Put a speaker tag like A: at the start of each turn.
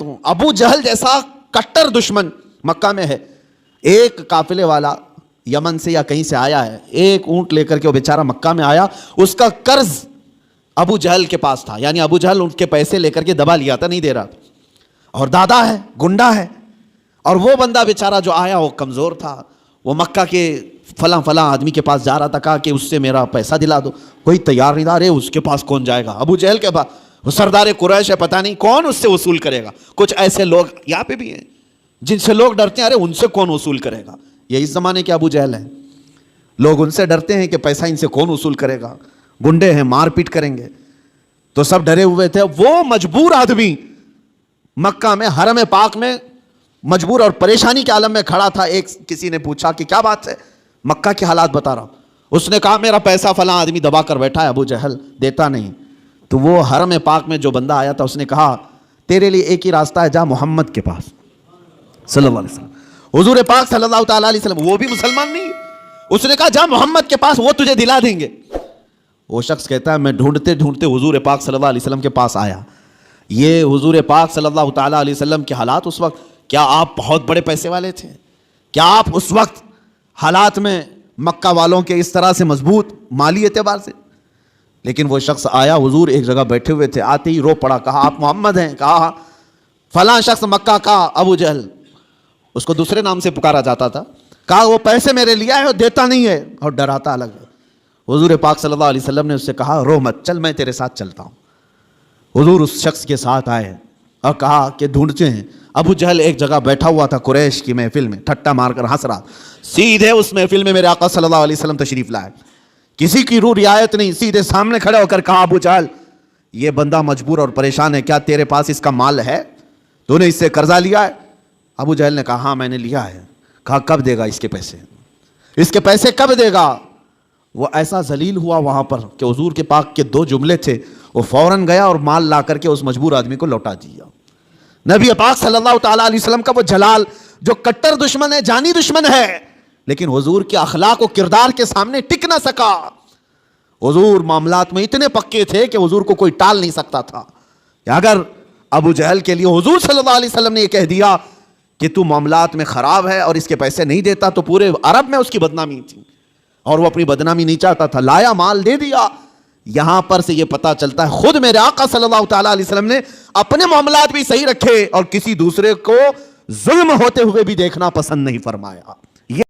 A: ہوں، ابو جہل جیسا کٹر دشمن مکہ میں ہے. ایک قافلے والا یمن سے یا کہیں سے آیا ہے, ایک اونٹ لے کر کے وہ بیچارہ مکہ میں آیا, اس کا قرض ابو جہل کے پاس تھا, یعنی ابو جہل ان کے پیسے لے کر کے دبا لیا تھا, نہیں دے رہا, اور دادا ہے, گنڈا ہے. اور وہ بندہ بیچارہ جو آیا وہ کمزور تھا, وہ مکہ کے فلاں آدمی کے پاس جا رہا تھا, کہا کہ اس سے میرا پیسہ دلا دو, کوئی تیار نہیں تھا. اس کے پاس کون جائے گا, ابو جہل کے پاس, وہ سردار قریش ہے, پتہ نہیں کون اس سے وصول کرے گا. کچھ ایسے لوگ یہاں پہ بھی ہیں جن سے لوگ ڈرتے ہیں, ارے ان سے کون وصول کرے گا. یہ اس زمانے کے ابو جہل ہیں, لوگ ان سے ڈرتے ہیں کہ پیسہ ان سے کون وصول کرے گا, گنڈے ہیں, مار پیٹ کریں گے. تو سب ڈرے ہوئے تھے. وہ مجبور آدمی مکہ میں حرم پاک میں مجبور اور پریشانی کے عالم میں کھڑا تھا. ایک کسی نے پوچھا کہ کیا بات ہے, مکہ کے حالات بتا رہا ہوں. اس نے کہا میرا پیسہ فلاں آدمی دبا کر بیٹھا ہے, ابو جہل دیتا نہیں. تو وہ حرم پاک میں جو بندہ آیا تھا, اس نے کہا تیرے لیے ایک ہی راستہ ہے, جا محمد کے پاس صلی اللہ علیہ وسلم. حضور پاک صلی اللہ تعالیٰ علیہ وسلم, وہ بھی مسلمان نہیں, اس نے کہا جا محمد کے پاس, وہ تجھے دلا دیں گے. وہ شخص کہتا ہے میں ڈھونڈتے ڈھونڈتے حضور پاک صلی اللہ علیہ وسلم کے پاس آیا. یہ حضور پاک صلی اللہ تعالیٰ علیہ وسلم کے حالات اس وقت, کیا آپ بہت بڑے پیسے والے تھے؟ کیا آپ اس وقت حالات میں مکہ والوں کے اس طرح سے مضبوط مالی اعتبار سے؟ لیکن وہ شخص آیا, حضور ایک جگہ بیٹھے ہوئے تھے, آتے ہی رو پڑا, کہا آپ محمد ہیں؟ کہا فلاں شخص مکہ کا ابو جہل, اس کو دوسرے نام سے پکارا جاتا تھا. کہا وہ پیسے میرے لیا ہے اور دیتا نہیں ہے, اور ڈراتا الگ ہے. حضور پاک صلی اللہ علیہ وسلم نے اس سے کہا رو مت, چل میں تیرے ساتھ چلتا ہوں. حضور اس شخص کے ساتھ آئے اور کہا کہ ڈھونڈتے ہیں. ابو جہل ایک جگہ بیٹھا ہوا تھا قریش کی محفل میں, ٹھٹا مار کر ہنس رہا. سیدھے اس محفل میں میرے آقا صلی اللہ علیہ وسلم تشریف لائے, کسی کی روح رعایت نہیں, سیدھے سامنے کھڑے ہو کر کہا ابو جہل یہ بندہ مجبور اور پریشان ہے, کیا تیرے پاس اس کا مال ہے؟ تو نے اس سے قرضہ لیا ہے؟ ابو جہل نے کہا ہاں میں نے لیا ہے. کہا کب دے گا اس کے پیسے, اس کے پیسے کب دے گا؟ وہ ایسا ذلیل ہوا وہاں پر کہ حضور کے پاک کے 2 جملے تھے, وہ فوراً گیا اور مال لا کر کے اس مجبور آدمی کو لوٹا دیا. نبی پاک صلی اللہ تعالیٰ علیہ وسلم کا وہ جلال جو کٹر دشمن ہے, جانی دشمن ہے, لیکن حضور کے اخلاق و کردار کے سامنے ٹک نہ سکا. حضور معاملات میں اتنے پکے تھے کہ حضور کو کوئی ٹال نہیں سکتا تھا. اگر ابو جہل کے لیے حضور صلی اللہ علیہ وسلم نے یہ کہہ دیا کہ تو معاملات میں خراب ہے اور اس کے پیسے نہیں دیتا, تو پورے عرب میں اس کی بدنامی تھی, اور وہ اپنی بدنامی نہیں چاہتا تھا. لایا, مال دے دیا. یہاں پر سے یہ پتا چلتا ہے خود میرے آقا صلی اللہ تعالیٰ علیہ وسلم نے اپنے معاملات بھی صحیح رکھے اور کسی دوسرے کو ظلم ہوتے ہوئے بھی دیکھنا پسند نہیں فرمایا.